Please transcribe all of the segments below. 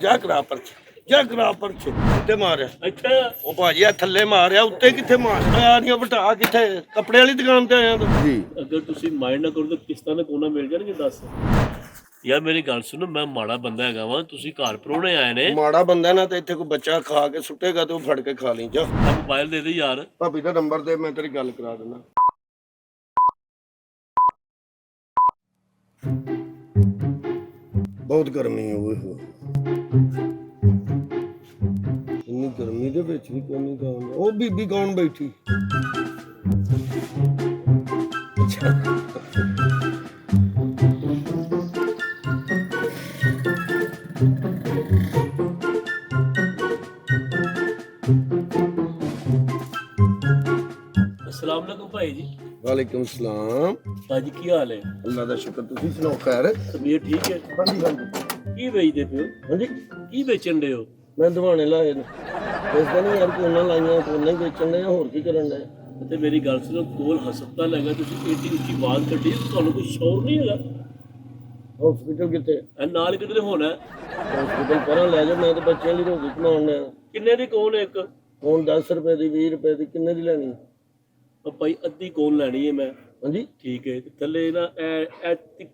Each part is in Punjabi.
ਜਾ ਕਰਾ ਪਰਚ ਜਾ ਕਰਾ ਪਰਚ ਕਿੱਥੇ ਮਾਰਿਆ ਇੱਥੇ ਉਹ ਭਾਜੀ ਆ ਥੱਲੇ ਮਾਰਿਆ ਉੱਤੇ ਕਿੱਥੇ ਮਾਰਿਆ ਨਹੀਂ ਬਟਾ ਕਿੱਥੇ ਕੱਪੜੇ ਵਾਲੀ ਦੁਕਾਨ ਤੇ ਆਇਆ ਤੂੰ ਜੀ ਅਗਰ ਤੁਸੀਂ ਮਾਈਂਡ ਨਾ ਕਰੋ ਤਾਂ ਕਿਸ਼ਤਾਂ ਦਾ ਕੋਨਾ ਮਿਲ ਜਾਣਗੇ ਦੱਸ ਯਾਰ ਮੇਰੀ ਗੱਲ ਸੁਣੋ ਮੈਂ ਮਾੜਾ ਬੰਦਾ ਹੈਗਾ ਵਾਂ ਤੁਸੀਂ ਘਰ ਪਰੋਣੇ ਆਏ ਨੇ ਮਾੜਾ ਬੰਦਾ ਨਾ ਤੇ ਇੱਥੇ ਕੋਈ ਬੱਚਾ ਖਾ ਕੇ ਸੁੱਟੇਗਾ ਤੇ ਉਹ ਫੜ ਕੇ ਖਾ ਲਈ ਜਾ ਆ ਮੋਬਾਈਲ ਦੇ ਦੇ ਯਾਰ ਭਾਬੀ ਦਾ ਨੰਬਰ ਦੇ ਮੈਂ ਤੇਰੀ ਗੱਲ ਕਰਾ ਦਿੰਦਾ ਬਹੁਤ ਗਰਮੀ ਹੋਈ ਇੰਨੀ ਗਰਮੀ ਦੇ ਵਿੱਚ ਵੀ ਕੋਈ ਨਹੀਂ ਖਾਉਂਦਾ ਉਹ ਬੀਬੀ ਕੌਣ ਬੈਠੀ अस्सलाम वालेकुम भाई जी वालेकुम सलाम भाजी की हाल है अल्लाह दा शुक्र तुसी सुनाओ खैर तबीयत ठीक है ਹਾਂਜੀ ਹਾਂਜੀ की बेचते पे हो ਹਾਂਜੀ की बेचन रहे हो ਮੈਂ ਦਿਵਾਣੇ ਲਾਏ ਨੇ ਇਸ ਦਿਨ ਯਾਰ ਕੋਨਾ ਲਾਈਆਂ ਕੋਨਾ ਹੀ ਵੇਚਣ ਦੇ ਹੋਰ ਕੀ ਕਰਨ ਦੇ ਤੇ ਮੇਰੀ ਗੱਲ ਸੁਣੋ ਕੋਲ ਹਸਪਤਾਲ ਹੈਗਾ ਤੁਸੀਂ ਏਡੀ ਉੱਚੀ ਆਵਾਜ਼ ਕੱਢੀ ਤੁਹਾਨੂੰ ਕੋਈ ਸ਼ੌਰ ਨਹੀਂ ਹੈਗਾ ਹਸਪੀਟਲ ਕਿੱਥੇ ਇਹ ਨਾਲ ਕਿਧਰੇ ਹੋਣਾ ਹਸਪੀਟਲ ਪਰਾਂ ਲੈ ਜਾ ਮੈਂ ਤੇ ਬੱਚਿਆਂ ਲਈ ਰੋਟੀ ਕਮਾਉਣ ਲਿਆ ਕਿੰਨੇ ਦੀ ਕੋਲ ਇੱਕ ਹੁਣ 10 ਰੁਪਏ ਦੀ 20 ਰੁਪਏ ਦੀ ਕਿੰਨੇ ਦੀ ਲੈਣੀ ਭਾਈ ਅੱਧੀ ਕੋਲ ਲੈਣੀ ਹੈ ਮੈਂ ਹਾਂਜੀ ਠੀਕ ਹੈ ਥੱਲੇ ਨਾ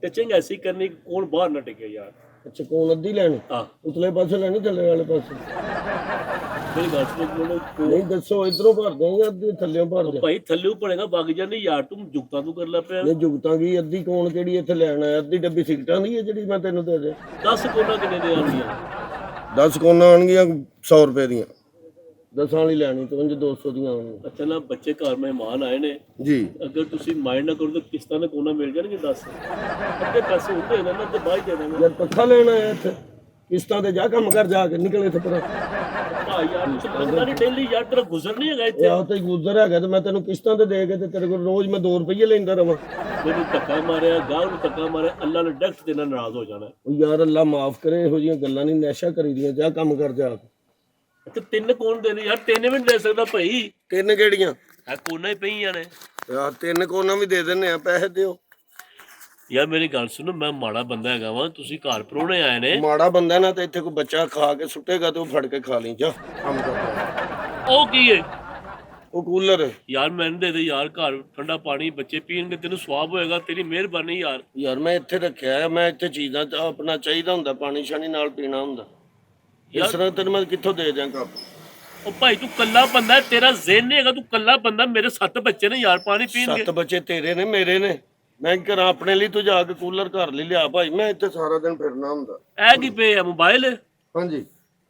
ਟਚਿੰਗ ਐਸੀ ਕਰਨੀ ਕੋਲ ਬਾਹਰ ਨਾ ਟਿਕੇ ਯਾਰ ਅੱਛਾ ਕੋਣ ਅੱਧੀ ਲੈਣੀ ਹਾਂ ਉਤਲੇ ਪਾਸੇ ਲੈਣੀ ਥੱਲੇ ਵਾਲੇ ਪਾਸੇ ਮੇਰੀ ਗੱਲ ਸੁਣੋ ਨਹੀਂ ਦੱਸੋ ਇਧਰੋਂ ਭਰ ਦੇ ਜਾਂ ਅੱਧੀ ਥੱਲੇੋਂ ਭਰ ਦੇ ਭਾਈ ਥੱਲੇ ਪੜੇਗਾ ਵਗ ਜਾਂਦੀ ਯਾਰ ਤੂੰ ਜੁਗਤਾਂ ਤੂੰ ਕਰ ਲੈ ਪਿਆ ਇਹ ਜੁਗਤਾਂ ਕੀ ਅੱਧੀ ਕੋਣ ਕਿਹੜੀ ਇੱਥੇ ਲੈਣ ਆਇਆ ਅੱਧੀ ਡੱਬੀ ਸਿਗਟਾਂ ਦੀ ਹੈ ਜਿਹੜੀ ਮੈਂ ਤੈਨੂੰ ਦੇ ਦੇ 10 ਕੋਲਾਂ ਕਿੰਨੇ ਦੇ ਆਉਂਦੀਆਂ 10 ਕੋਨਾਂ ਆਣਗੀਆਂ 100 ਰੁਪਏ ਦੀਆਂ 10 ਵਾਲੀ ਲੈਣੀ ਤੇ 200 ਦੀਆਂ ਆਉਣਗੀਆਂ ਅੱਛਾ ਨਾ ਬੱਚੇ ਘਰ ਮਹਿਮਾਨ ਆਏ ਨੇ ਜੀ ਅਗਰ ਤੁਸੀਂ ਮਾਈਂਡ ਨਾ ਕਰੋ ਤਾਂ ਕਿਸ਼ਤਾਂ ਦਾ ਕੋਨਾ ਮਿਲ ਜਾਣਗੇ ਦੱਸ ਅੱਧੇ ਪੈਸੇ ਹੁੰਦੇ ਨੇ ਨਾ ਤੇ ਬਾਅਦ ਦੇ ਦੇਣਾ ਯਾਰ ਪੱਖਾ ਲੈਣਾ ਆਇਆ ਇੱਥੇ ਕਿਸ਼ਤਾਂ ਤੇ ਜਾ ਕੰਮ ਕਰ ਜਾ ਕੇ ਨਿਕਲੇ ਇੱਥੇ ਪਰਾਂ ਭਾਈ ਯਾਰ ਤੁਸੀਂ ਬੰਦਾ ਨਹੀਂ ਡੇਲੀ ਯਾਰ ਤੇਰਾ ਗੁਜ਼ਰ ਨਹੀਂ ਹੈਗਾ ਇੱਥੇ ਆਹ ਤੇ ਗੁਜ਼ਰ ਹੈਗਾ ਤੇ ਮੈਂ ਤੈਨੂੰ ਕਿਸ਼ਤਾਂ ਤੇ ਦੇ ਕੇ ਤੇ ਤੇਰੇ ਕੋਲ ਰੋਜ਼ ਮੈਂ 2 ਰੁਪਏ ਲੈਂਦਾ ਰਵਾਂ ਮੈਨੂੰ ਧੱਕਾ ਮਾਰਿਆ ਗਾਹ ਨੂੰ ਧੱਕਾ ਮਾਰਿਆ ਅੱਲਾ ਨੇ ਡਾਇਰੈਕਟ ਤੇ ਨਾਲ ਨਾਰਾਜ਼ ਹੋ ਜਾਣਾ ਉਹ ਯਾਰ ਅੱਲਾ ਮਾਫ ਕਰੇ ਇਹੋ ਜਿਹੀਆਂ ਗੱਲਾਂ ਨਹੀਂ ਨਸ਼ਾ ਕਰੀਦੀਆਂ ਜਾ ਕੰਮ ਕਰ ਜਾ ਤੇ ਤਿੰਨ ਕੋਣ ਦੇ ਦੇ ਯਾਰ ਤਿੰਨ ਵੀ ਨਹੀਂ ਦੇ ਸਕਦਾ ਭਾਈ ਤਿੰਨ ਕਿਹੜੀਆਂ ਇਹ ਕੋਨਾ ਹੀ ਪਈਆਂ ਨੇ ਯਾਰ ਤਿੰਨ ਕੋਨਾਂ ਵੀ ਦੇ ਦਿੰਨੇ ਆ ਪੈਸੇ ਦਿਓ ਯਾਰ ਮੇਰੀ ਗੱਲ ਸੁਣੋ ਮੈਂ ਮਾੜਾ ਬੰਦਾ ਹੈਗਾ ਵਾਂ ਤੁਸੀਂ ਘਰ ਪਰੋਣੇ ਆਏ ਨੇ ਮਾੜਾ ਬੰਦਾ ਨਾ ਤੇ ਇੱਥੇ ਕੋਈ ਬੱਚਾ ਖਾ ਕੇ ਸੁੱਟੇਗਾ ਤੇ ਉਹ ਫੜ ਕੇ ਖਾ ਲਈ ਜਾ ਕੰਮ ਕਰ ਉਹ ਕੀ ਹੈ ਉਹ ਕੂਲਰ ਯਾਰ ਮੈਨੂੰ ਦੇ ਦੇ ਯਾਰ ਘਰ ਠੰਡਾ ਪਾਣੀ ਬੱਚੇ ਪੀਣਗੇ ਤੈਨੂੰ ਸਵਾਬ ਹੋਏਗਾ ਤੇਰੀ ਮਿਹਰਬਾਨੀ ਯਾਰ ਯਾਰ ਮੈਂ ਇੱਥੇ ਰੱਖਿਆ ਹੈ ਮੈਂ ਇੱਥੇ ਚੀਜ਼ਾਂ ਆਪਣਾ ਚਾਹੀਦਾ ਹੁੰਦਾ ਪਾਣੀ ਸ਼ਾਨੀ ਨਾਲ ਪੀਣਾ ਹੁੰਦਾ ਇਸ ਤਰ੍ਹਾਂ ਤੈਨੂੰ ਮੈਂ ਕਿੱਥੋਂ ਦੇ ਦਿਆਂ ਕੱਪ ਉਹ ਭਾਈ ਤੂੰ ਕੱਲਾ ਬੰਦਾ ਹੈ, ਤੇਰਾ ਜ਼ਿਹਨ ਨਹੀਂ ਹੈਗਾ ਤੂੰ ਕੱਲਾ ਬੰਦਾ ਮੇਰੇ 7 ਬੱਚੇ ਨੇ ਯਾਰ ਪਾਣੀ ਪੀਣਗੇ 7 ਬੱਚੇ ਤੇਰੇ ਨੇ ਮੇਰੇ ਨੇ ਮੈਂ ਕਰਾਂ ਆਪਣੇ ਲਈ ਤੂੰ ਜਾ ਕੇ ਕੂਲਰ ਘਰ ਲਈ ਲਿਆ ਭਾਈ ਮੈਂ ਇੱਥੇ ਸਾਰਾ ਦਿਨ ਫਿਰਨਾ ਹੁੰਦਾ ਇਹ ਕੀ ਪਏ ਆ ਮੋਬਾਈਲ ਹਾਂਜੀ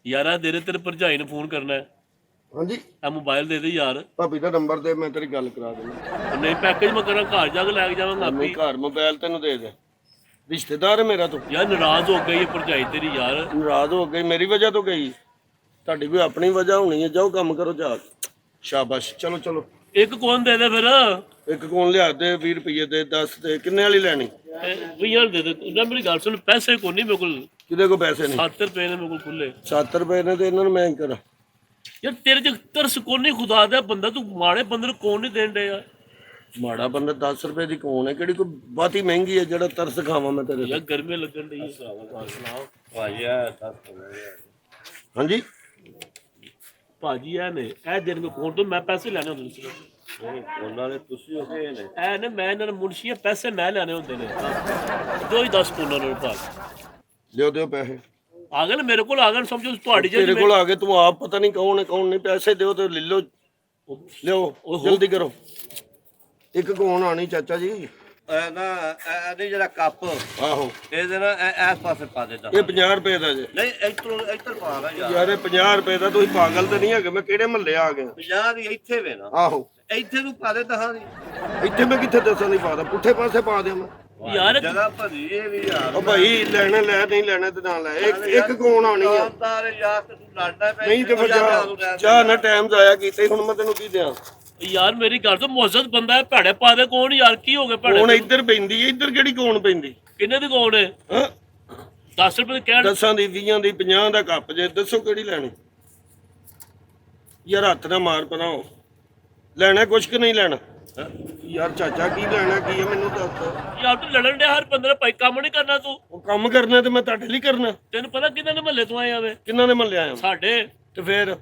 ਯਾਰਾ ਦੇ ਤੇਰੇ ਭਰਜਾਈ ਨੂੰ ਫੋਨ ਕਰਨਾ ਹੈ ਹਾਂਜੀ ਇਹ ਮੋਬਾਈਲ ਦੇ ਦੇ ਯਾਰ ਭਾਬੀ ਦਾ ਨੰਬਰ ਦੇ ਮੈਂ ਤੇਰੀ ਗੱਲ ਕਰਾ ਦਿੰਦਾ ਨਹੀਂ ਪੈਕੇਜ ਮੈਂ ਕਰਾਂ ਘਰ ਜਾ ਕੇ ਲੈ ਕੇ ਜਾਵਾਂਗਾ ਆਪੇ ਨਹੀਂ ਘਰ ਮੋਬਾਈਲ ਤੈਨੂੰ ਦੇ ਦੇ ਰਿਸ਼ਤੇਦਾਰ ਹੈ ਮੇਰਾ ਤੂੰ ਯਾਰ ਨਾਰਾਜ਼ ਹੋ ਗਈ ਇਹ ਭਰਜਾਈ ਤੇਰੀ ਯਾਰ ਨਾਰਾਜ਼ ਹੋ ਗਈ ਮੇਰੀ ਵਜ੍ਹਾ ਤੋਂ ਗਈ ਤੁਹਾਡੀ ਕੋਈ ਆਪਣੀ ਵਜ੍ਹਾ ਹੋਣੀ ਹੈ ਜਾਓ ਕੰਮ ਕਰੋ ਜਾ ਕੇ ਸ਼ਾਬਾਸ਼ ਚਲੋ ਚਲੋ ਇੱਕ ਕੋਨ ਦੇ ਦੇ ਫਿਰ ਇੱਕ ਕੋਣ ਲਿਆ ਦੇ 20 ਰੁਪਏ ਦੇ 10 ਦੇ ਕਿੰਨੇ ਵਾਲੀ ਲੈਣੀ 20 ਦੇ ਦੇ ਉਹਨਾਂ ਮੇਰੀ ਗੱਲ ਸੁਣ ਪੈਸੇ ਕੋਈ ਨਹੀਂ ਮੇਰੇ ਕੋਲ ਕਿਹਦੇ ਕੋਲ ਪੈਸੇ ਨਹੀਂ 7 ਰੁਪਏ ਨੇ ਮੇਰੇ ਕੋਲ ਖੁੱਲੇ 7 ਰੁਪਏ ਨੇ ਤੇ ਇਹਨਾਂ ਨੂੰ ਮੈਂ ਕਰਾਂ ਯਾਰ ਤੇਰੇ ਚ ਤਰਸ ਕੋਈ ਨਹੀਂ ਖੁਦਾ ਦਾ ਬੰਦਾ ਤੂੰ ਮਾੜੇ ਬੰਦੇ ਨੂੰ ਕੌਣ ਨਹੀਂ ਦੇਣ ਡਿਆ ਮਾੜਾ ਬੰਦਾ 10 ਰੁਪਏ ਦੀ ਕੌਣ ਹੈ ਕਿਹੜੀ ਕੋਈ ਬਾਤੀ ਮਹਿੰਗੀ ਹੈ ਜਿਹੜਾ ਤਰਸ ਖਾਵਾਂ ਮੈਂ ਤੇਰੇ ਯਾਰ ਗਰਮੀ ਲੱਗਣ ਡਈ ਹੈ ਹਾਂਜੀ ਭਾਜੀ ਇਹ ਨੇ ਇਹ ਦਿਨ ਕੋ ਕੋਣ ਤੋਂ ਮੈਂ ਪੈਸੇ ਲੈਣੇ ਹੁੰਦੇ ਸੀ ਉਹਨਾਂ ਨੇ ਤੁਸੀਂ ਹੋਗੇ ਨੇ ਇਹ ਨੇ ਮੈਂ ਇਹਨਾਂ ਨੂੰ ਮੁਨਸ਼ੀ ਪੈਸੇ ਮੈਂ ਲੈਣੇ ਹੁੰਦੇ ਨੇ ਦੋ ਹੀ 10 ਕੋਨਾਂ ਨੂੰ ਭਾਗ ਲਿਓ ਦਿਓ ਪੈਸੇ ਆ ਗਏ ਨਾ ਮੇਰੇ ਕੋਲ ਆ ਗਏ ਸਮਝੋ ਤੁਹਾਡੀ ਤੇਰੇ ਕੋਲ ਆ ਗਏ ਤੂੰ ਆਪ ਪਤਾ ਨਹੀਂ ਕੌਣ ਹੈ ਕੌਣ ਨਹੀਂ ਪੈਸੇ ਦਿਓ ਤੇ ਲੈ ਲਓ ਲਿਓ ਜਲਦੀ ਕਰੋ ਇੱਕ ਕੌਣ ਆਣੀ ਚਾਚਾ ਜੀ ਨਾ ਇਹਦੇ ਜਿਹੜਾ ਕੱਪ ਆਹੋ ਇਹਦੇ ਨਾਲ ਇਸ ਪਾਸੇ ਪਾ ਦੇਦਾ ਇਹ 50 ਰੁਪਏ ਦਾ ਜੇ ਨਹੀਂ ਇੱਧਰ ਪਾ ਦਾ ਯਾਰ ਯਾਰ ਇਹ 50 ਰੁਪਏ ਦਾ ਤੁਸੀਂ ਪਾਗਲ ਤੇ ਨਹੀਂ ਹੈਗੇ ਮੈਂ ਕਿਹੜੇ ਮਹੱਲੇ ਆ ਗਿਆ 50 ਦੀ ਇੱਥੇ ਵੇ ਨਾ ਆਹੋ ਇੱਥੇ ਨੂੰ ਪਾ ਦੇ ਦਹਾਂ ਦੀ ਇੱਥੇ ਮੈਂ ਕਿੱਥੇ ਦੱਸਾਂ ਨਹੀਂ ਪਾਦਾ ਪੁੱਠੇ ਪਾਸੇ ਪਾ ਦਿਆਂ ਮੈਂ ਯਾਰ ਜਗ੍ਹਾ ਭਰੀ ਇਹ ਵੀ ਯਾਰ ਉਹ ਭਾਈ ਲੈਣਾ ਲੈ ਨਹੀਂ ਲੈਣਾ ਤੇ ਨਾ ਲੈ ਇੱਕ ਕੌਣ ਆਣੀ ਆ ਤਾਰੇ ਯਾਰ ਤੂੰ ਲੜਦਾ ਪੈ ਨਹੀਂ ਤੇ ਫਿਰ ਚਾਹ ਨਾ ਟਾਈਮ ਜ਼ਾਇਆ ਕੀਤੇ ਹੁਣ ਮੈਂ ਤੈਨੂੰ ਕੀ ਦਿਆਂ ਯਾਰ ਮੇਰੀ ਗੱਲ ਤੋਂ ਮੁਅੱਜ਼ਜ਼ ਬੰਦਾ ਹੈ ਭੈੜੇ ਪਾ ਦੇ ਕੌਣ ਯਾਰ ਕੀ ਹੋ ਗਿਆ ਭੈੜੇ ਹੁਣ ਇੱਧਰ ਪੈਂਦੀ ਹੈ ਇੱਧਰ ਕਿਹੜੀ ਕੌਣ ਪੈਂਦੀ ਕਿੰਨੇ ਦੀ ਕੌਣ ਹੈ ਹਾਂ 10 ਰੁਪਏ ਕਹਿਣ 10 ਦੀ 20 ਦੀ 50 ਦਾ ਕੱਪ ਜੇ ਦੱਸੋ ਕਿਹੜੀ ਲੈਣੀ ਯਾਰ ਹੱਥ ਨਾ ਮਾਰ ਪਰਾਂ ਲੈਣਾ ਕੁਛ ਕਿ ਨਹੀਂ ਲੈਣਾ ਯਾਰ ਚਾਚਾ ਕੀ ਲੈਣਾ ਕੀ ਹੈ ਮੈਨੂੰ ਦੱਸ। ਯਾਰ ਤੂੰ ਲੜਨ ਡਿਆ ਹਰ ਬੰਦੇ ਨੇ ਭਾਈ ਕੰਮ ਨਹੀਂ ਕਰਨਾ ਤੂੰ। ਉਹ ਕੰਮ ਕਰਨਾ ਤੇ ਮੈਂ ਤੁਹਾਡੇ ਲਈ ਕਰਨਾ। ਤੈਨੂੰ ਪਤਾ ਕਿੰਨਾਂ ਦੇ ਮਹੱਲੇ ਤੋਂ ਆਏ ਆਵੇ? ਕਿੰਨਾਂ ਦੇ ਮਹੱਲੇ ਆਇਆ ਸਾਡੇ। ਤੇ ਫੇਰ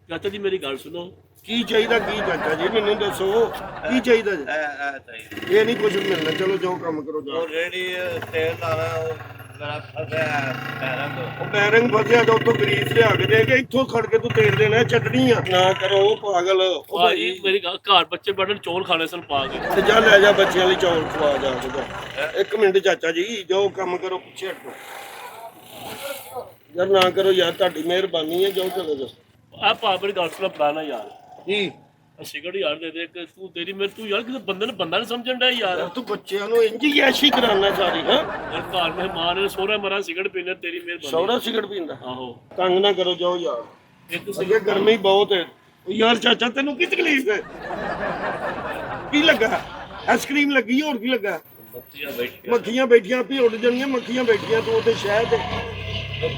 ਚਾਚਾ ਜੀ ਮੇਰੀ ਗੱਲ ਸੁਣੋ। ਕੀ ਚਾਹੀਦਾ ਕੀ ਚਾਚਾ ਜੀ ਮੈਨੂੰ ਦੱਸੋ ਕੀ ਚਾਹੀਦਾ ਜੀ? ਚਾਹੀਦਾ ਇਹ ਨਹੀਂ ਕੁਝ ਮਿਲਣਾ। ਚਲੋ ਜਾਓ ਕੰਮ ਕਰੋ ਜਾਓ। ਉਹ ਜਿਹੜੀ ਤੇਲ ਲਾਣਾ ਉਹ ਮੇਰਾ ਫਸਿਆ ਪੈਰਾਂ ਤੋਂ। ਉਹ ਬੈਰਿੰਗ ਫਸਿਆ ਤਾਂ ਉੱਥੋਂ ਗਰੀਸ ਲਿਆ ਕੇ ਦੇ ਕੇ ਇੱਥੋਂ ਖੜ ਕੇ ਤੂੰ ਤੇਲ ਦੇਣਾ ਚਟਣੀ ਆ ਨਾ ਕਰੋ ਪਾਗਲ। ਉਹ ਭਾਈ ਮੇਰੀ ਗੱਲ ਘਰ ਬੱਚੇ ਬੜਨ ਚੌਲ ਖਾਣੇ ਸਨ ਪਾ ਕੇ। ਤੇ ਜਾ ਲੈ ਜਾ ਬੱਚਿਆਂ ਲਈ ਚੌਲ ਖਵਾ ਜਾ ਕੇ ਜਾ। ਇੱਕ ਮਿੰਟ ਚਾਚਾ ਜੀ ਜਾਓ ਕੰਮ ਕਰੋ ਪਿੱਛੇ ਹਟੋ ਯਾਰ ਨਾ ਕਰੋ ਯਾਰ ਤੁਹਾਡੀ ਮਿਹਰਬਾਨੀ ਹੈ ਜਾਓ ਚਲੇ ਜਾਓ। ਆ ਭਾ ਮੇਰੀ ਗੱਲ ਸੁਣਾ ਪੁਰਾਣਾ ਯਾਰ ਜੀ ਸਿਗਰਟ ਯਾਰ ਦੇ ਦੇ ਕਿ ਤੂੰ ਤੇਰੀ ਮੇਰੇ ਤੂੰ ਯਾਰ ਕਿਸੇ ਬੰਦੇ ਨੂੰ ਬੰਦਾ ਨਹੀਂ ਸਮਝਣ ਡਿਆ ਯਾਰ। ਤੂੰ ਬੱਚਿਆਂ ਨੂੰ ਇੰਜ ਹੀ ਐਸ਼ੀ ਕਰਾਉਣਾ ਸਾਰੀ ਹਾਂ। ਯਾਰ ਘਰ ਮਹਿਮਾਨ ਨੇ ਸੋਹਰਾ ਮਰਾ ਸਿਗਰਟ ਪੀਣੇ ਤੇਰੀ ਮਿਹਰਬਾਨੀ। ਸੌਰਾ ਸਿਗਰਟ ਪੀਂਦਾ ਆਹੋ ਤੰਗ ਨਾ ਕਰੋ ਜਾਓ ਯਾਰ। ਇੱਕ ਅੱਗੇ ਗਰਮੀ ਬਹੁਤ ਹੈ ਯਾਰ। ਚਾਚਾ ਤੈਨੂੰ ਕੀ ਤਕਲੀਫ ਹੈ? ਕੀ ਲੱਗਾ? ਆਈਸਕ੍ਰੀਮ ਲੱਗੀ ਹੋਰ ਕੀ ਲੱਗਾ? ਬੱਚੀਆਂ ਬੈਠੀਆਂ ਮੱਖੀਆਂ ਬੈਠੀਆਂ ਆਪੀ ਉੱਡ ਜਾਣੀਆਂ ਮੱਖੀਆਂ ਬੈਠੀਆਂ ਤੂੰ ਉੱਥੇ ਸ਼ਹਿਦ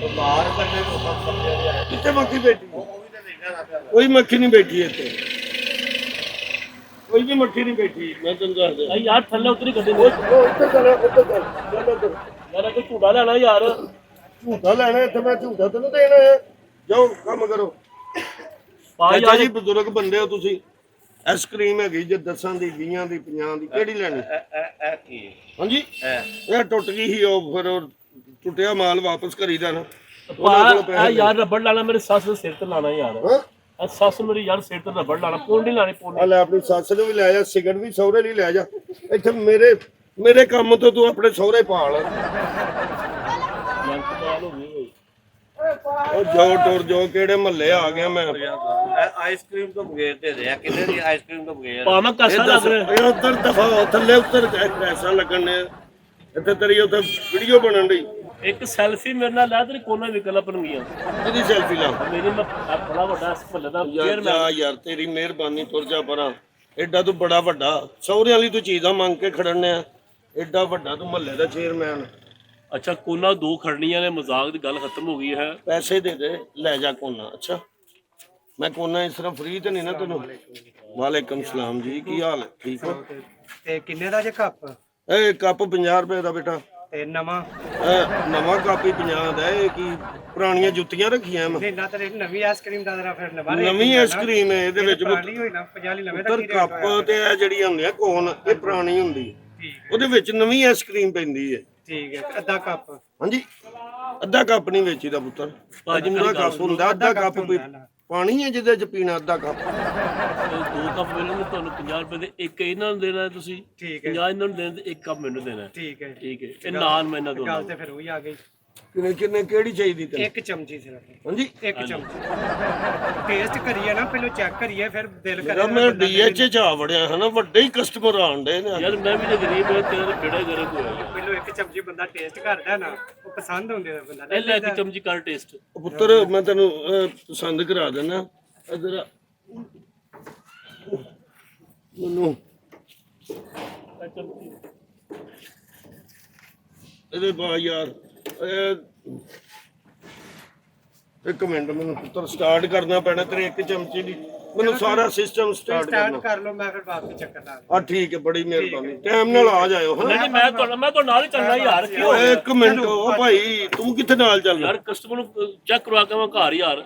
ਬਿਮਾਰ ਬੰਦੇ ਨੂੰ ਸਭ ਸਮਝਿਆ ਕਿੱਥੇ ਮੱਖੀ ਬੈਠੀ? ਉਹ ਵੀ ਤਾਂ ਦੇਖਿਆ ਰੱਖਿਆ। ਕੋਈ ਮੱਖੀ ਨਹੀਂ ਬੈਠੀ ਇੱਥੇ। ਕੋਈ ਵੀ ਮੱਖੀ ਨਹੀਂ ਬੈਠੀ ਮੈਂ ਤੈਨੂੰ ਦੱਸ ਦਿਆਂ। ਯਾਰ ਥੱਲੇ ਉਤਰੀ ਗੱਡੀ ਉਹ ਉੱਧਰ ਚੱਲ ਉੱਧਰ ਚੱਲ ਚੱਲ ਉੱਧਰ। ਯਾਰ ਕੋਈ ਝੂੜਾ ਲੈਣਾ ਯਾਰ। ਝੂਠਾ ਲੈਣਾ ਇੱਥੇ ਮੈਂ ਝੂਠਾ ਤੈਨੂੰ ਦੇਣਾ ਹੈ। ਜਾਓ ਕੰਮ ਕਰੋ। ਪਾ ਚਾਚਾ ਯਾਰ ਜੀ ਬਜ਼ੁਰਗ ਬੰਦੇ ਹੋ ਤੁਸੀਂ। ਆਈਸਕ੍ਰੀਮ ਹੈਗੀ ਜੇ 10 ਦੀ 20 ਦੀ 50 ਦੀ ਕਿਹੜੀ ਲੈਣੀ? ਇਹ ਕੀ ਹਾਂਜੀ ਇਹ ਇਹ ਟੁੱਟ ਗਈ ਸੀ ਉਹ ਫਿਰ ਉਹ ਟੁੱਟਿਆ ਮਾਲ ਵਾਪਸ ਕਰੀਦਾ ਨਾ। ਆ ਯਾਰ ਰਬੜ ਲਾਣਾ ਮੇਰੇ ਸੱਸ ਦੇ ਸਿਰ ਤੇ ਲਾਣਾ ਯਾਰ। ਹਾਂ ਆ ਸੱਸ ਮੇਰੀ ਯਾਰ ਸਿਰ ਤੇ ਰਬੜ ਲਾਣਾ ਪੌਂਡੀ ਲਾਣੀ ਆ ਪੌਂਡੀ। ਲੈ ਆਪਣੀ ਸੱਸ ਨੂੰ ਵੀ ਲੈ ਜਾ ਸਿਗਰਟ ਵੀ ਸਹੁਰੇ ਲਈ ਲੈ ਜਾ। ਇੱਥੇ ਮੇਰੇ ਕੰਮ ਤੋਂ ਤੂੰ ਆਪਣੇ ਸਹੁਰੇ ਪਾਲ। ਯਾਰ ਕਮਾਲ ਹੋ ਗਈ ਓਏ। ਉਹ ਜਾਓ ਟੁਰ ਜਾਓ ਕਿਹੜੇ ਮਹੱਲੇ ਆ ਗਿਆ ਮੈਂ। ਆਈਸਕ੍ਰੀਮ ਤੋਂ ਬਗੈਰ ਦੇ ਦੇ ਕਿੰਨੇ ਦੀ ਆਈਸਕ੍ਰੀਮ ਤੋਂ ਬਗੈਰ? ਪਾਵਾਂ ਕਸਾ ਲੱਗ ਰਿਹਾ। ਇਹ ਉੱਧਰ ਦਫਾ ਥੱਲੇ ਉੱਤਰ ਪੈਸਾ ਲੱਗਣ ਨੇ ਇੱਥੇ ਤੇਰੀ ਉੱਥੇ ਵੀਡੀਓ ਬਣਨ ਦੀ। ਇੱਕ ਸੈਲਫੀ ਮੇਰੇ ਨਾਲ ਲੈ ਤੇਰੀ ਕੋਨਾ ਵਿਕਲ ਆਪਣਗੀਆਂ। ਕਿਹਦੀ ਸੈਲਫੀ ਲਾ? ਮੇਰੀ ਮੈਂ ਬੜਾ ਵੱਡਾ ਭੱਲੇ ਦਾ ਯਾਰ ਜਾ ਯਾਰ ਤੇਰੀ ਮਿਹਰਬਾਨੀ ਤੁਰ ਜਾ ਪਰਾਂ। ਐਡਾ ਤੂੰ ਬੜਾ ਵੱਡਾ ਸਹੁਰਿਆਂ ਲਈ ਤੂੰ ਚੀਜ਼ਾਂ ਮੰਗ ਕੇ ਖੜਨੇ ਆ। ਐਡਾ ਵੱਡਾ ਤੂੰ ਮਹੱਲੇ ਦਾ ਚੇਅਰਮੈਨ। ਅੱਛਾ ਕੋਨਾ ਦੋ ਖੜਨੀਆਂ ਨੇ ਮਜ਼ਾਕ ਦੀ ਗੱਲ ਖਤਮ ਹੋ ਗਈ ਹੈ। ਪੈਸੇ ਦੇ ਦੇ ਲੈ ਜਾ ਕੋਨਾ। ਅੱਛਾ ਮੈਂ ਕੋਨਾ ਇਸ ਤਰ੍ਹਾਂ ਫ੍ਰੀ ਤੇ ਨਹੀਂ ਨਾ ਤੈਨੂੰ। ਵਾਲੇਕਮ ਸਲਾਮ ਜੀ ਕੀ ਹਾਲ ਹੈ? ਠੀਕ ਹੋ? ਤੇ ਕਿੰਨੇ ਦਾ ਜੇ ਕੱਪ ਇਹ ਕੱਪ 50 ਰੁਪਏ ਦਾ ਬੇਟਾ। ਤੇ ਨਵਾਂ ਇਹ ਨਵਾਂ ਕੱਪ ਹੀ 50 ਦਾ। ਇਹ ਕੀ ਪੁਰਾਣੀਆਂ ਜੁੱਤੀਆਂ ਰੱਖੀਆਂ ਮੈਂ। ਨਾ ਤੇ ਨਵੀਂ ਆਈਸਕ੍ਰੀਮ ਦਾ ਜਰਾ ਫਿਰ ਨਵਾਂ ਨਵੀਂ ਆਈਸਕ੍ਰੀਮ ਹੈ ਇਹਦੇ ਵਿੱਚ ਪੁਰਾਣੀ ਹੋਈ ਨਾ 50 ਲਈ ਨਵੇਂ ਦਾ ਪੁੱਤਰ ਕੀ ਰੇਟ ਹੋਇਆ? ਕੱਪ ਤੇ ਇਹ ਜਿਹੜੀ ਹੁੰਦੀ ਆ ਕੋਨ ਇਹ ਪੁਰਾਣੀ ਹੁੰਦੀ ਹੈ। ਠੀਕ ਉਹਦੇ ਵਿੱਚ ਨਵੀਂ ਆਈਸਕ੍ਰੀਮ ਪੈਂਦੀ ਹੈ। ਠੀਕ ਹੈ ਤੇ ਅੱਧਾ ਕੱਪ ਹਾਂਜੀ ਅੱਧਾ ਕੱਪ ਨਹੀਂ ਵੇਚੀਦਾ ਪੁੱਤਰ। ਭਾਜੀ ਪੂਰਾ ਮੇਰੀ ਗੱਲ ਕੱਪ ਹੁੰਦਾ ਅੱਧਾ ਕੱਪ ਪਾਣੀ ਹੈ ਜਿਹਦੇ ਚ ਪੀਣਾ ਅੱਧਾ ਕੱਪ। ਦੋ ਕੱਪ ਮਿਲਣਗੇ ਤੁਹਾਨੂੰ 50 ਰੁਪਏ ਦੇ। ਇੱਕ ਇਹਨਾਂ ਨੂੰ ਦੇਣਾ ਤੁਸੀਂ ਠੀਕ ਹੈ 50 ਇਹਨਾਂ ਨੂੰ ਦੇਣਾ ਤੇ ਇੱਕ ਕੱਪ ਮੈਨੂੰ ਦੇਣਾ। ਠੀਕ ਹੈ ਠੀਕ ਹੈ ਇਹ ਨਾਨ ਮੈਂ ਇਹਨਾਂ ਦੋਨਾਂ ਗੱਲ ਤੇ ਫਿਰ ਉਹੀ ਆ ਗਈ। ਕਿੰਨੇ ਕਿਹੜੀ ਚਾਹੀਦੀ ਤੈਨੂੰ? ਇੱਕ ਚਮਚੀ ਸਿਰਫ ਹਾਂਜੀ ਇੱਕ ਚਮਚੀ ਟੇਸਟ ਕਰੀਏ ਨਾ ਪਹਿਲਾਂ ਚੈੱਕ ਕਰੀਏ ਫਿਰ ਦਿਲ ਯਾਰ ਕਰੇ ਮੈਂ ਡੀਐਚ ਚ ਆ ਵੜਿਆ ਹਨਾ ਵੱਡੇ ਹੀ ਕਸਟਮਰ ਆਉਂਦੇ ਨੇ। ਯਾਰ ਮੈਂ ਵੀ ਤਾਂ ਗਰੀਬ ਹਾਂ ਤੇਰਾ ਤਾਂ ਬੇੜਾ ਗਰਕ ਹੋਇਆ। ਪਹਿਲਾਂ ਇੱਕ ਚਮਚੀ ਬੰਦਾ ਟੇਸਟ ਕਰਦਾ ਨਾ ਉਹ ਪਸੰਦ ਹੁੰਦੇ ਦਾ ਬੰਦਾ ਇਹ ਲੈ ਕੇ ਚਮਚੀ ਕਰ ਟੇਸਟ। ਪੁੱਤਰ ਮੈਂ ਤੈਨੂੰ ਪਸੰਦ ਕਰਾ ਦਿੰਦਾ। ਇਧਰ ਮੈਨੂੰ ਇਹਦੇ ਬਾ ਯਾਰ ਇੱਕ ਮਿੰਟ ਮੈਨੂੰ ਪੁੱਤਰ ਸਟਾਰਟ ਕਰਨਾ ਪੈਣਾ ਤੇਰੇ ਇੱਕ ਚਮਚੀ ਦੀ। ਮੈਨੂੰ ਸਾਰਾ ਸਿਸਟਮ ਸਟਾਰਟ ਸਟਾਰਟ ਕਰਨਾ। ਕਰ ਲਓ ਮੈਂ ਫਿਰ ਵਾਪਸ ਚੱਕਰ ਲਾ ਆ ਠੀਕ ਹੈ ਬੜੀ ਮਿਹਰਬਾਨੀ। ਟਾਈਮ ਨਾਲ ਆ ਜਾਇਓ ਹਾਂ। ਨਹੀਂ ਮੈਂ ਤੁਹਾਡੇ ਨਾਲ ਹੀ ਚੱਲਣਾ ਯਾਰ। ਕੀ ਹੋ ਓਏ ਇੱਕ ਮਿੰਟ ਓ ਭਾਈ ਤੂੰ ਕਿੱਥੇ ਨਾਲ ਚੱਲਣਾ? ਯਾਰ ਕਸਟਮਰ ਨੂੰ ਚੈੱਕ ਕਰਵਾ ਕੇ ਮੈਂ ਘਰ ਯਾਰ।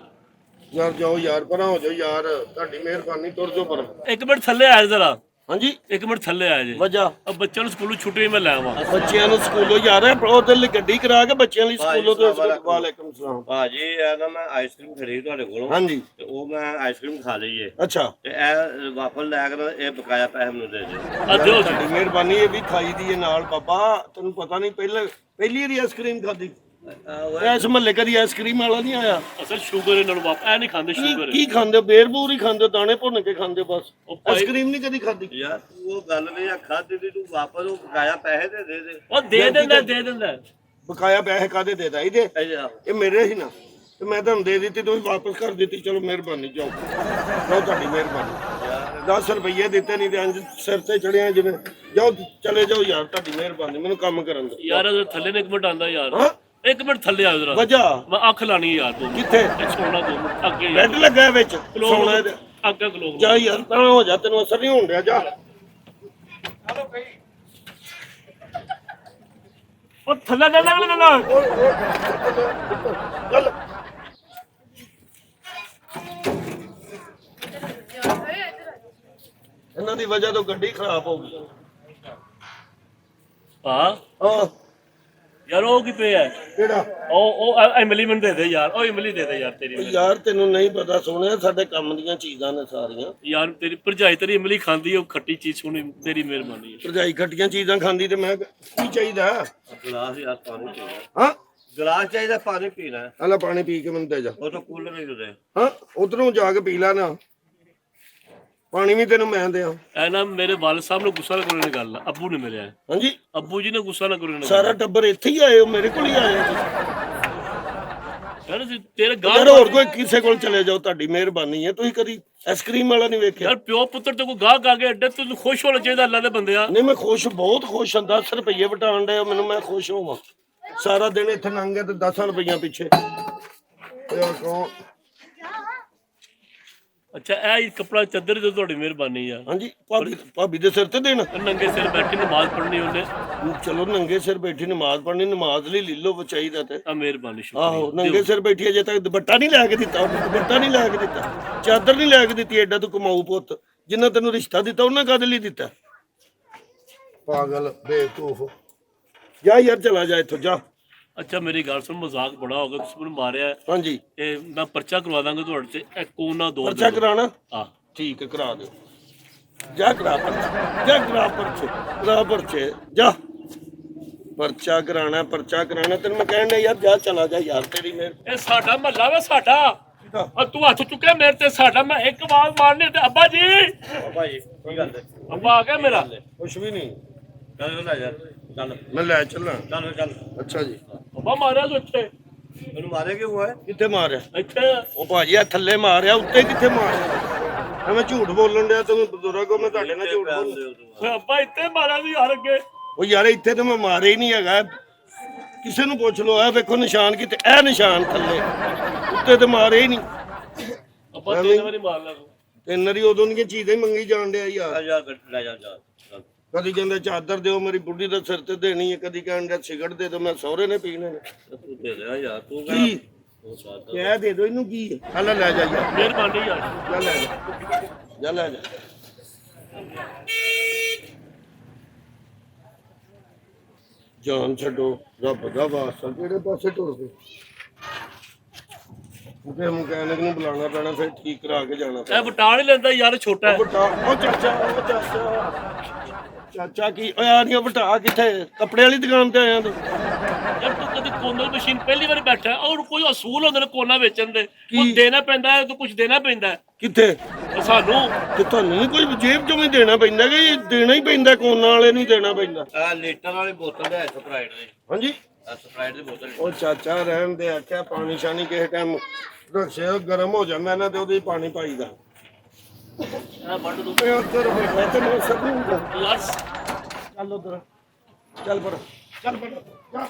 ਯਾਰ ਜਾਓ ਯਾਰ ਪਰਾਂ ਹੋ ਜਾਓ ਯਾਰ ਤੁਹਾਡੀ ਮਿਹਰਬਾਨੀ ਤੁਰ ਜਾਓ ਪਰਾਂ। ਇੱਕ ਮਿੰਟ ਥੱਲੇ ਆ ਜਰਾ। ਹਾਂਜੀ ਇੱਕ ਮਿੰਟ ਥੱਲੇ ਆ ਜੇ। ਵਜਾ ਆ ਬੱਚਿਆਂ ਨੂੰ ਸਕੂਲੋਂ ਛੁੱਟੀ ਮੈਂ ਲੈ ਆਵਾਂ। ਬੱਚਿਆਂ ਨੂੰ ਸਕੂਲੋਂ ਯਾਰ ਉਹਦੇ ਲਈ ਗੱਡੀ ਕਰਾ ਕੇ ਬੱਚਿਆਂ ਲਈ ਸਕੂਲੋਂ ਤੋਂ ਵਾਲੇਕਮ ਸਲਾਮ। ਭਾਜੀ ਇਹ ਨਾ ਮੈਂ ਆਈਸਕ੍ਰੀਮ ਖਰੀਦ ਤੁਹਾਡੇ ਕੋਲੋਂ ਹਾਂਜੀ ਤੇ ਉਹ ਮੈਂ ਆਈਸਕ੍ਰੀਮ ਖਾ ਲਈ ਏ ਅੱਛਾ ਤੇ ਇਹ ਵਾਫਲ ਲੈ ਕੇ ਇਹ ਬਕਾਇਆ ਪੈਸੇ ਮੈਨੂੰ ਦੇ ਦਿਓ। ਆ ਦਿਓ ਤੁਹਾਡੀ ਮਿਹਰਬਾਨੀ ਇਹ ਵੀ ਖਾਈ ਦੀ ਹੈ ਨਾਲ ਬਾਬਾ। ਤੈਨੂੰ ਪਤਾ ਨਹੀਂ ਪਹਿਲੀ ਵਾਰੀ ਆਈਸਕ੍ਰੀਮ ਖਾਦੀ ਇਸ ਮਹੱਲੇ ਕਦੀ ਆਈਸਕ੍ਰੀਮ ਵਾਲਾ ਨਹੀਂ ਆਇਆ। ਅਸਲ ਸ਼ੂਗਰ ਇਹਨਾਂ ਨੂੰ ਵਾਪ ਐ ਨਹੀਂ ਖਾਂਦੇ ਸ਼ੂਗਰ। ਕੀ ਖਾਂਦੇ ਬੇਰਬੂਰ ਹੀ ਖਾਂਦੇ ਦਾਣੇ ਭੁੰਨ ਕੇ ਖਾਂਦੇ ਬਸ। ਭਾਈ- ਆਈਸਕ੍ਰੀਮ ਨਹੀਂ ਕਦੀ ਖਾਦੀ। ਯਾਰ ਤੂੰ ਉਹ ਗੱਲ ਨਹੀਂ ਆ ਖਾਦੀ ਦੀ ਤੂੰ ਵਾਪਸ ਉਹ ਬਕਾਇਆ ਪੈਸੇ ਦੇ ਦੇ ਉਹ ਦੇ ਦਿੰਦਾ। ਬਕਾਇਆ ਪੈਸੇ ਕਾਦੇ ਦੇਦਾ ਇਹਦੇ? ਅੱਛਾ ਇਹ ਮੇਰੇ ਸੀ ਨਾ ਤੇ ਮੈਂ ਤੁਹਾਨੂੰ ਦੇ ਦਿੱਤੀ ਤੁਸੀਂ ਵਾਪਸ ਕਰ ਦਿੱਤੀ। ਚਲੋ ਮਿਹਰਬਾਨੀ ਜਾਓ ਜਾਓ ਤੁਹਾਡੀ ਮਿਹਰਬਾਨੀ। 10 ਰੁਪਏ ਦਿੱਤੇ ਨਹੀਂ ਤੇ ਅੰਜ ਸਿਰ ਤੇ ਚੜਿਆ ਜਿਵੇਂ। ਜਾਓ ਚਲੇ ਜਾਓ ਯਾਰ ਤੁਹਾਡੀ ਮਿਹਰਬਾਨੀ ਮੈਨੂੰ ਕੰਮ ਕਰਨ ਦਿਓ। ਯਾਰ ਅਗਰ ਥੱਲੇ ਨੇ ਇੱਕ ਮਿੰਟ ਆਂਦਾ ਯਾਰ। ਹਾਂ ਇੱਕ ਮਿੰਟ ਥੱਲੇ ਆ ਜਰਾ। ਵਜਾ ਮੈਂ ਅੱਖ ਲਾਣੀ ਯਾਰ ਤੂੰ ਕਿੱਥੇ? ਸੋਣਾ ਦੋ ਮਿੰਟ ਅੱਗੇ ਬੈੱਡ ਲੱਗਾ ਵਿੱਚ ਸੋਨਾ ਅੱਗੇ ਲੋਕ ਜਾ ਯਾਰ ਤਾਂ ਹੋ ਜਾ, ਤੈਨੂੰ ਅਸਰ ਨਹੀਂ ਹੋਣ ਡਿਆ, ਜਾ ਉਹ ਥੱਲੇ ਨਾ ਚੱਲ। ਇਹਨਾਂ ਦੀ ਵਜ੍ਹਾ ਤੋਂ ਗੱਡੀ ਖਰਾਬ ਹੋ ਗਈ। ਹਾਂ ਹਾਂ ਯਾਰ ਉਹ ਕੀ ਪਿਆ ਕਿਹੜਾ? ਉਹ ਇਮਲੀ ਮੈਨੂੰ ਦੇ ਦੇ ਯਾਰ, ਉਹ ਇਮਲੀ ਦੇ ਦੇ ਯਾਰ ਤੇਰੀ ਯਾਰ ਤੈਨੂੰ ਨਹੀਂ ਪਤਾ ਸੋਹਣਿਆ, ਸਾਡੇ ਕੰਮ ਦੀਆਂ ਚੀਜ਼ਾਂ ਨੇ ਸਾਰੀਆਂ। ਯਾਰ ਤੇਰੀ ਭਰਜਾਈ ਤੇਰੀ ਇਮਲੀ ਖਾਂਦੀ ਉਹ ਖੱਟੀ ਚੀਜ਼ ਸੁਣੀ, ਤੇਰੀ ਮਿਹਰਬਾਨੀ ਹੈ। ਭਰਜਾਈ ਖੱਟੀਆਂ ਚੀਜ਼ਾਂ ਖਾਂਦੀ ਤੇ ਮੈਂ ਕੀ ਚਾਹੀਦਾ? ਗਲਾਸ ਯਾਰ ਪਾਣੀ ਪੀਣਾ, ਹਾਂ ਗਲਾਸ ਚਾਹੀਦਾ, ਪਾਣੀ ਪੀਣਾ। ਆਲਾ ਪਾਣੀ ਪੀ ਕੇ ਮੈਨੂੰ ਦੇ ਜਾ। ਉਹ ਤਾਂ ਕੂਲਰ ਨਹੀਂ ਦਿੰਦੇ। ਹਾਂ ਉਧਰੋਂ ਜਾ ਕੇ ਪੀ ਲੈ ਨਾ, ਪਾਣੀ ਵੀ ਤੈਨੂੰ ਮੈਂ ਦਿਆਂ। ਐ ਨਾ ਮੇਰੇ ਵਾਲ ਸਾਹਿਬ ਨੂੰ ਗੁੱਸਾ ਨਾ ਕਰੋ ਇਹ ਗੱਲ, ਅੱਬੂ ਨੇ ਮਿਲਿਆ। ਹਾਂਜੀ ਅੱਬੂ ਜੀ ਨੇ ਗੁੱਸਾ ਨਾ ਕਰੋ ਇਹਨਾਂ ਸਾਰਾ ਟੱਬਰ ਇੱਥੇ ਹੀ ਆਏ ਹੋ, ਮੇਰੇ ਕੋਲ ਹੀ ਆਏ ਹੋ ਤੁਸੀਂ। ਯਾਰ ਤੇਰੇ ਯਾਰ ਹੋਰ ਕੋਈ ਕਿਸੇ ਕੋਲ ਚਲੇ ਜਾਓ, ਤੁਹਾਡੀ ਮਿਹਰਬਾਨੀ ਹੈ। ਤੁਸੀਂ ਕਦੀ ਆਈਸਕ੍ਰੀਮ ਵਾਲਾ ਨਹੀਂ ਵੇਖਿਆ? ਯਾਰ ਪਿਓ ਪੁੱਤਰ ਤੇ ਕੋਈ ਗਾਹਕ ਆ ਕੇ ਅੱਡੇ ਤੈਨੂੰ ਖੁਸ਼ ਹੋਣਾ ਚਾਹੀਦਾ ਅੱਲਾ ਦੇ ਬੰਦਿਆ। ਨਹੀਂ ਮੈਂ ਖੁਸ਼, ਬਹੁਤ ਖੁਸ਼ ਹਾਂ। 10 ਰੁਪਏ ਵਟਾਣ ਡਏ ਹੋ ਮੈਨੂੰ, ਮੈਂ ਖੁਸ਼ ਹੋਵਾਂ। ਸਾਰਾ ਦਿਨ ਇੱਥੇ ਲੰਘ ਗਿਆ ਤੇ 10 ਰੁਪਈਆਂ ਪਿੱਛੇ ਯਾਰ ਕੌਣ? ਅੱਛਾ ਇਹ ਕੱਪੜਾ ਚੱਦਰ ਤੇ ਤੁਹਾਡੀ ਮਿਹਰਬਾਨੀ ਆ। ਹਾਂਜੀ ਭਾਬੀ ਦੇ ਸਿਰ ਤੇ ਦੇਣਾ? ਨੰਗੇ ਸਿਰ ਬੈਠੀ ਨਮਾਜ਼ ਪੜ੍ਹਨੀ ਉਹਨੇ। ਚਲੋ ਨੰਗੇ ਸਿਰ ਬੈਠੀ ਨਮਾਜ਼ ਪੜ੍ਹਨੀ, ਨਮਾਜ਼ ਲਈ ਲੀਲੋ ਬਚਾਈਦਾ ਤੇ। ਆ ਮਿਹਰਬਾਨੀ ਆਹੋ ਨੰਗੇ ਸਿਰ ਬੈਠੀ ਅਜੇ ਤੱਕ ਦੁਪੱਟਾ ਨਹੀਂ ਲੈ ਕੇ ਦਿੱਤਾ ਉਹਨੇ, ਦੁਪੱਟਾ ਨਹੀਂ ਲੈ ਕੇ ਦਿੱਤਾ, ਚਾਦਰ ਨਹੀਂ ਲੈ ਕੇ ਦਿੱਤੀ। ਐਡਾ ਤੂੰ ਕਮਾਊ ਪੁੱਤ, ਜਿੰਨਾ ਤੈਨੂੰ ਰਿਸ਼ਤਾ ਦਿੱਤਾ ਉਹਨਾਂ ਕਾਹਦੇ ਲਈ ਦਿੱਤਾ? ਪਾਗਲ ਬੇਵਕੂਫ, ਜਾ ਯਾਰ ਚਲਾ ਜਾ ਇੱਥੋਂ ਜਾ। ਅੱਛਾ ਮੇਰੀ ਗੱਲ ਸੁਣ, ਮਜ਼ਾਕ ਬੜਾ ਹੋ ਗਿਆ, ਤੁਸੀਂ ਮੈਨੂੰ ਮਾਰਿਆ। ਹਾਂਜੀ ਇਹ ਮੈਂ ਪਰਚਾ ਕਰਵਾ ਦਾਂਗਾ ਤੁਹਾਡੇ ਤੇ, ਇਹ ਕੋਨਾ ਦੋ ਪਰਚਾ ਕਰਾਣਾ? ਹਾਂ ਠੀਕ ਹੈ ਕਰਾ ਦਿਓ, ਜਾ ਕਰਾ ਪਰਚਾ, ਜਾ ਕਰਾ ਪਰਚੇ, ਕਰਾ ਪਰਚੇ, ਜਾ ਪਰਚਾ ਕਰਾਣਾ ਤੈਨੂੰ ਮੈਂ ਕਹਿਣ ਡਿਆ ਯਾਰ, ਜਾ ਚਲਾ ਜਾ ਯਾਰ, ਤੇਰੀ ਮਿਹਰ। ਇਹ ਸਾਡਾ ਮਹੱਲਾ ਵਾ ਸਾਡਾ, ਆ ਤੂੰ ਹੱਥ ਚੁੱਕਿਆ ਮੇਰੇ ਤੇ, ਸਾਡਾ ਮੈਂ ਇੱਕ ਆਵਾਜ਼ ਮਾਰਨੀ ਤੇ ਅੱਬਾ ਜੀ, ਭਾਈ ਕੀ ਗੱਲ ਹੈ? ਅੱਬਾ ਆ ਗਿਆ ਮੇਰਾ। ਕੁਛ ਵੀ ਨਹੀਂ, ਚੱਲ ਲੈ ਯਾਰ, ਚੱਲ ਮੈਂ ਲੈ ਚੱਲਾਂ। ਚੱਲ। ਅੱਛਾ ਜੀ, ਅੱਬਾ ਮਾਰਿਆ ਤੂੰ ਇੱਥੇ? ਮੈਨੂੰ ਮਾਰੇ ਕਿਉਂ ਹੈ? ਕਿੱਥੇ ਮਾਰਿਆ? ਇੱਥੇ ਉਹ ਭਾਜੀ ਆ ਥੱਲੇ ਮਾਰਿਆ, ਉੱਤੇ ਕਿੱਥੇ ਮਾਰਿਆ? ਮੈਂ ਝੂਠ ਬੋਲਣ ਡਿਆ, ਤੂੰ ਬਜ਼ੁਰਗ ਹੋ, ਮੈਂ ਤੁਹਾਡੇ ਨਾਲ ਝੂਠ ਬੋਲ। ਓਏ ਅੱਬਾ ਇੱਥੇ ਮਾਰਿਆ ਸੀ ਯਾਰ ਅੱਗੇ। ਉਹ ਯਾਰ ਇੱਥੇ ਤਾਂ ਮੈਂ ਮਾਰਿਆ ਹੀ ਨਹੀਂ ਹੈਗਾ, ਕਿਸੇ ਨੂੰ ਪੁੱਛ ਲਓ। ਇਹ ਵੇਖੋ ਨਿਸ਼ਾਨ ਕਿਤੇ, ਇਹ ਨਿਸ਼ਾਨ ਥੱਲੇ, ਉੱਤੇ ਤੇ ਮਾਰਿਆ ਹੀ ਨਹੀਂ। ਅੱਬਾ 3 ਵਾਰੀ ਮਾਰ ਲਿਆ ਤੂੰ। ਤੇ ਨਰੀ ਉਦੋਂ ਦੀਆਂ ਚੀਜ਼ਾਂ ਹੀ ਮੰਗੀ ਜਾਣ ਡਿਆ ਯਾਰ। ਲੈ ਜਾ ਚੱਲ। ਕਦੀ ਕਹਿੰਦਾ ਚਾਦਰ ਦਿਓ ਮੇਰੀ ਬੁੱਢੀ ਦੇ ਸਿਰ ਤੇ ਦੇਣੀ ਹੈ, ਕਦੀ ਕਹਿੰਦਾ ਸਿਗਰਟ ਦੇ ਦਿਓ, ਮੈਂ ਸਹੁਰੇ ਨੇ ਪੀਣੇ ਨੇ। ਤੂੰ ਦੇ ਦੇ ਯਾਰ, ਤੂੰ ਕੀ ਕਹਿੰਦਾ ਕਹਿ ਦੇ ਦੋ ਇਹਨੂੰ, ਕੀ ਹੈ? ਹਲਾ ਲੈ ਜਾ ਯਾਰ, ਮਿਹਰਬਾਨੀ ਯਾਰ। ਜਾ ਲੈ ਜਾ, ਜਾ ਲੈ ਜਾ। ਜਾਨ ਛੱਡੋ, ਰੱਬ ਦਾ ਵਾਸਤਾ, ਕਿਹੜੇ ਪਾਸੇ ਟੁਰ ਪਏ? ਉਹਦੇ ਮਕੈਨਿਕ ਨੂੰ ਬੁਲਾਉਣਾ ਪੈਣਾ, ਫਿਰ ਠੀਕ ਕਰਾ ਕੇ ਜਾਣਾ ਪੈਣਾ। ਇਹ ਵਟਾ ਨਹੀਂ ਲੈਂਦਾ ਯਾਰ, ਛੋਟਾ ਹੈ। ਉਹ ਚਾਚਾ ਕੀ ਹੋਇਆ? ਨਹੀਂ ਵਟਾ ਕਿੱਥੇ? ਕੱਪੜੇ ਵਾਲੀ ਦੁਕਾਨ ਤੇ ਆਇਆ ਤੂੰ? ਯਾਰ ਤੂੰ ਕਦੀ ਕੋਨਲ ਮਸ਼ੀਨ ਪਹਿਲੀ ਵਾਰ ਬੈਠਾ, ਔਰ ਕੋਈ ਅਸੂਲ ਹੁੰਦੇ ਨੇ ਕੋਨਾ ਵੇਚਣ ਦੇ, ਕੋਈ ਦੇਣਾ ਪੈਂਦਾ ਹੈ, ਤੂੰ ਕੁਝ ਦੇਣਾ ਪੈਂਦਾ ਹੈ। ਕਿੱਥੇ? ਸਾਨੂੰ ਤੇ ਤੁਹਾਨੂੰ ਨਹੀਂ ਕੋਈ ਜੇਬ ਚੋਂ ਵੀ ਦੇਣਾ ਪੈਂਦਾ ਕਿ ਦੇਣਾ ਹੀ ਪੈਂਦਾ? ਕੋਨਾ ਵਾਲੇ ਨੂੰ ਦੇਣਾ ਪੈਂਦਾ? ਆ ਲੀਟਰ ਵਾਲੀ ਬੋਤਲ ਲੈ ਸਪਰਾਈਟ ਦੀ। ਹਾਂਜੀ ਸਪਰਾਈਟ ਦੀ ਬੋਤਲ। ਉਹ ਚਾਚਾ ਰਹਿਣ ਦੇ, ਆਖਿਆ ਪਾਣੀ ਸ਼ਾਨੀ ਕਿਸੇ ਟਾਈਮ ਰੱਖਿਆ, ਗਰਮ ਹੋ ਜਾਂਦਾ ਨਾ ਤੇ ਉਹਦੇ ਪਾਣੀ ਪਾਈਦਾ। ਇਹ ਵੱਢ ਦੂੰ ਮੈਂ ਉੱਧਰ ਹੋਇਆ ਤੇ ਮੈਂ ਸਭ ਨੂੰ ਯਾਰ। ਚੱਲ ਉਧਰ, ਚੱਲ ਪੜ, ਚੱਲ ਪੜ, ਜਾ।